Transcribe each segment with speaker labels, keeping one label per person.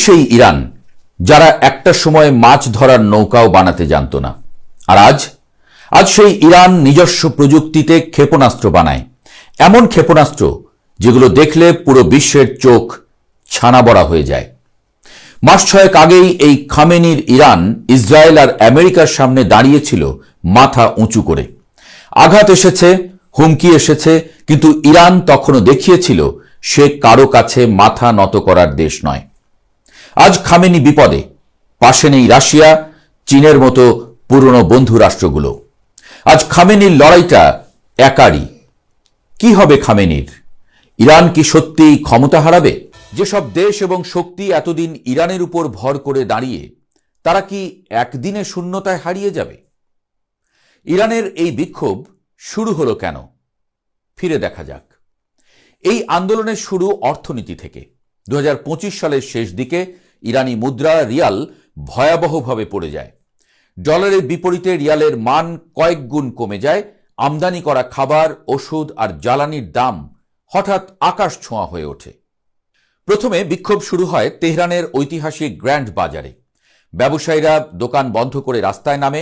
Speaker 1: সেই ইরান যারা একটা সময় মাছ ধরার নৌকাও বানাতে জানত না, আর আজ সেই ইরান নিজস্ব প্রযুক্তিতে ক্ষেপণাস্ত্র বানায়, এমন ক্ষেপণাস্ত্র যেগুলো দেখলে পুরো বিশ্বের চোখ ছানা বড়া হয়ে যায়। মাস ছয়েক আগেই এই খামেনির ইরান ইসরায়েল আর আমেরিকার সামনে দাঁড়িয়েছিল মাথা উঁচু করে। আঘাত এসেছে, হুমকি এসেছে, কিন্তু ইরান তখনও দেখিয়েছিল সে কারো কাছে মাথা নত করার দেশ নয়। আজ খামেনি বিপদে, পাশে নেই রাশিয়া, চীনের মতো পুরনো বন্ধু রাষ্ট্রগুলো। আজ খামেনির লড়াইটা একারই। কি হবে খামেনির? ইরান কি সত্যিই ক্ষমতা হারাবে? যেসব দেশ এবং শক্তি এতদিন ইরানের উপর ভর করে দাঁড়িয়ে, তারা কি একদিনে শূন্যতায় হারিয়ে যাবে? ইরানের এই বিক্ষোভ শুরু হলো কেন? ফিরে দেখা যাক। এই আন্দোলনের শুরু অর্থনীতি থেকে। 2025 সালের শেষ দিকে ইরানি মুদ্রা রিয়াল ভয়াবহভাবে পড়ে যায়। ডলারের বিপরীতে রিয়ালের মান কয়েক গুণ কমে যায়। আমদানি করা খাবার, ওষুধ আর জ্বালানির দাম হঠাৎ আকাশ ছোঁয়া হয়ে ওঠে। প্রথমে বিক্ষোভ শুরু হয় তেহরানের ঐতিহাসিক গ্র্যান্ড বাজারে। ব্যবসায়ীরা দোকান বন্ধ করে রাস্তায় নামে।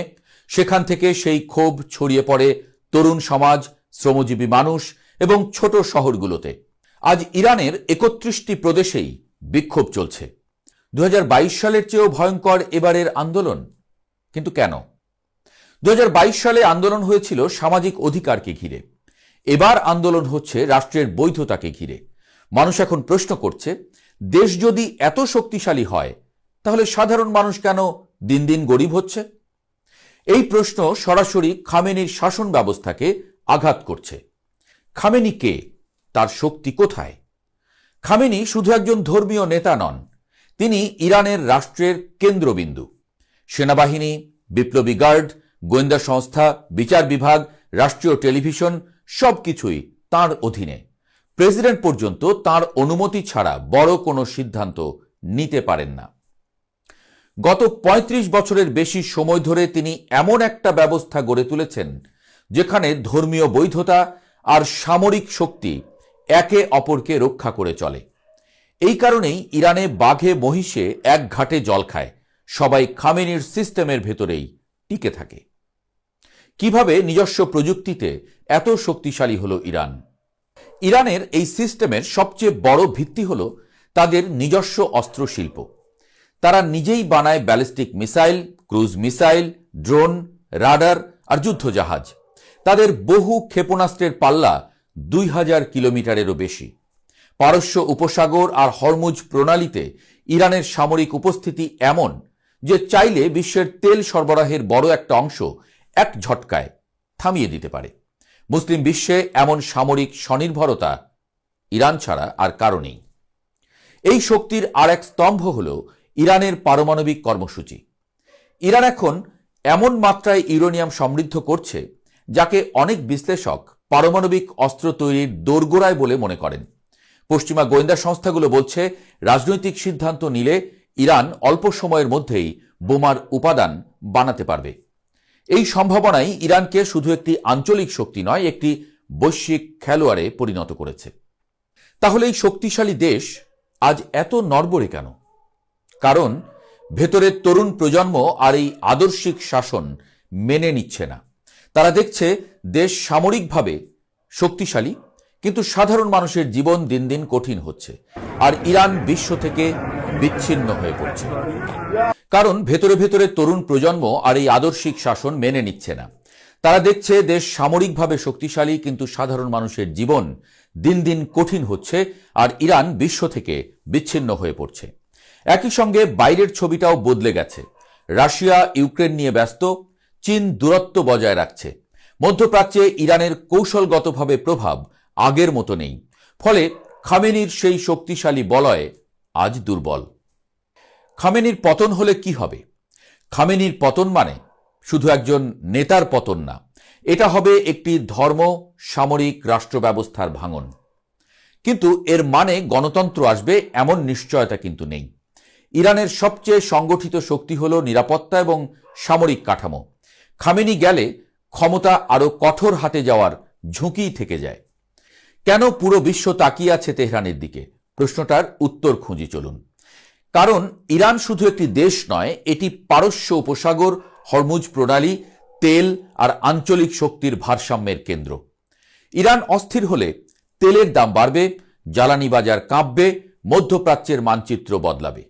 Speaker 1: সেখান থেকে সেই ক্ষোভ ছড়িয়ে পড়ে তরুণ সমাজ, শ্রমজীবী মানুষ এবং ছোট শহরগুলোতে। আজ ইরানের 31টি প্রদেশেই বিক্ষোভ চলছে। 2022 সালের চেয়েও ভয়ঙ্কর এবারের আন্দোলন। কিন্তু কেন? 2022 সালে আন্দোলন হয়েছিল সামাজিক অধিকারকে ঘিরে। এবার আন্দোলন হচ্ছে রাষ্ট্রের বৈধতাকে ঘিরে। মানুষ এখন প্রশ্ন করছে, দেশ যদি এত শক্তিশালী হয়, তাহলে সাধারণ মানুষ কেন দিন দিন গরিব হচ্ছে? এই প্রশ্ন সরাসরি খামেনির শাসন ব্যবস্থাকে আঘাত করছে। খামেনি কে? তার শক্তি কোথায়? খামেনি শুধু একজন ধর্মীয় নেতা নন, তিনি ইরানের রাষ্ট্রের কেন্দ্রবিন্দু। সেনাবাহিনী, বিপ্লবী গার্ড, গোয়েন্দা সংস্থা, বিচার বিভাগ, রাষ্ট্রীয় টেলিভিশন সবকিছুই তাঁর অধীনে। প্রেসিডেন্ট পর্যন্ত তাঁর অনুমতি ছাড়া বড় কোনো সিদ্ধান্ত নিতে পারেন না। গত 35 বছরের বেশি সময় ধরে তিনি এমন একটা ব্যবস্থা গড়ে তুলেছেন যেখানে ধর্মীয় বৈধতা আর সামরিক শক্তি একে অপরকে রক্ষা করে চলে। এই কারণেই ইরানে বাঘে মহিষে এক ঘাটে জল খায়, সবাই খামেনির সিস্টেমের ভেতরেই টিকে থাকে। কিভাবে নিজস্ব প্রযুক্তিতে এত শক্তিশালী হলো ইরান? ইরানের এই সিস্টেমের সবচেয়ে বড় ভিত্তি হল তাদের নিজস্ব অস্ত্রশিল্প। তারা নিজেই বানায় ballistic missile, cruise missile, drone, radar আর যুদ্ধজাহাজ। তাদের বহু ক্ষেপণাস্ত্রের পাল্লা 2000 কিলোমিটারেরও বেশি। পারস্য উপসাগর আর হরমুজ প্রণালীতে ইরানের সামরিক উপস্থিতি এমন যে চাইলে বিশ্বের তেল সরবরাহের বড় একটা অংশ এক ঝটকায় থামিয়ে দিতে পারে। মুসলিম বিশ্বে এমন সামরিক স্বনির্ভরতা ইরান ছাড়া আর কারো নেই। এই শক্তির আর এক স্তম্ভ হল ইরানের পারমাণবিক কর্মসূচি। ইরান এখন এমন মাত্রায় ইউরেনিয়াম সমৃদ্ধ করছে যাকে অনেক বিশ্লেষক পারমাণবিক অস্ত্র তৈরির দোরগোড়ায় বলে মনে করেন। পশ্চিমা গোয়েন্দা সংস্থাগুলো বলছে, রাজনৈতিক সিদ্ধান্ত নিলে ইরান অল্প সময়ের মধ্যেই বোমার উপাদান বানাতে পারবে। এই সম্ভাবনাই ইরানকে শুধু একটি আঞ্চলিক শক্তি নয়, একটি বৈশ্বিক খেলোয়াড়ে পরিণত করেছে। তাহলে এই শক্তিশালী দেশ আজ এত নড়বড়ে কেন? কারণ ভেতরের তরুণ প্রজন্ম আর এই আদর্শিক শাসন মেনে নিচ্ছে না। তারা দেখছে দেশ সামরিকভাবে শক্তিশালী, কিন্তু সাধারণ মানুষের জীবন দিন দিন কঠিন হচ্ছে, আর ইরান বিশ্ব থেকে বিচ্ছিন্ন হয়ে পড়ছে। কারণ ভেতরে ভেতরে তরুণ প্রজন্ম আর এই আদর্শিক শাসন মেনে নিচ্ছে না। তারা দেখছে দেশ সামরিকভাবে শক্তিশালী, কিন্তু সাধারণ মানুষের জীবন দিন দিন কঠিন হচ্ছে, আর ইরান বিশ্ব থেকে বিচ্ছিন্ন হয়ে পড়ছে। একই সঙ্গে বাইরের ছবিটাও বদলে গেছে। রাশিয়া ইউক্রেন নিয়ে ব্যস্ত, চীন দূরত্ব বজায় রাখছে। মধ্যপ্রাচ্যে ইরানের কৌশলগতভাবে প্রভাব আগের মতো নেই। ফলে খামেনির সেই শক্তিশালী বলয় আজ দুর্বল। খামেনির পতন হলে কি হবে? খামেনির পতন মানে শুধু একজন নেতার পতন না, এটা হবে একটি ধর্ম সামরিক রাষ্ট্র ব্যবস্থার ভাঙন। কিন্তু এর মানে গণতন্ত্র আসবে এমন নিশ্চয়তা কিন্তু নেই। ইরানের সবচেয়ে সংগঠিত শক্তি হল নিরাপত্তা এবং সামরিক কাঠামো। খামেনি গেলে ক্ষমতা আরো কঠোর হাতে যাওয়ার ঝুঁকি থেকে যায়। কেন পুরো বিশ্ব তাকিয়ে আছে তেহরানের দিকে? প্রশ্নটার উত্তর খুঁজি চলুন। কারণ ইরান শুধু একটি দেশ নয়, এটি পারস্য উপসাগর, হরমুজ প্রণালী, তেল আর আঞ্চলিক শক্তির ভারসাম্যের কেন্দ্র। ইরান অস্থির হলে তেলের দাম বাড়বে, জ্বালানি বাজার কাঁপবে, মধ্যপ্রাচ্যের মানচিত্র বদলাবে।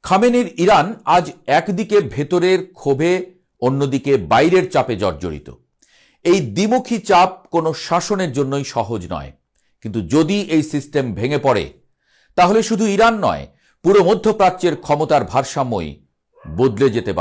Speaker 1: খামেনির ইরান আজ একদিকে ভেতরের ক্ষোভে, অন্যদিকে বাইরের চাপে জর্জরিত। এই দ্বিমুখী চাপ কোনো শাসনের জন্যই সহজ নয়, কিন্তু যদি এই সিস্টেম ভেঙে পড়ে তাহলে শুধু ইরান নয়, পুরো মধ্যপ্রাচ্যের ক্ষমতার ভারসাম্যই বদলে যেতে পারে।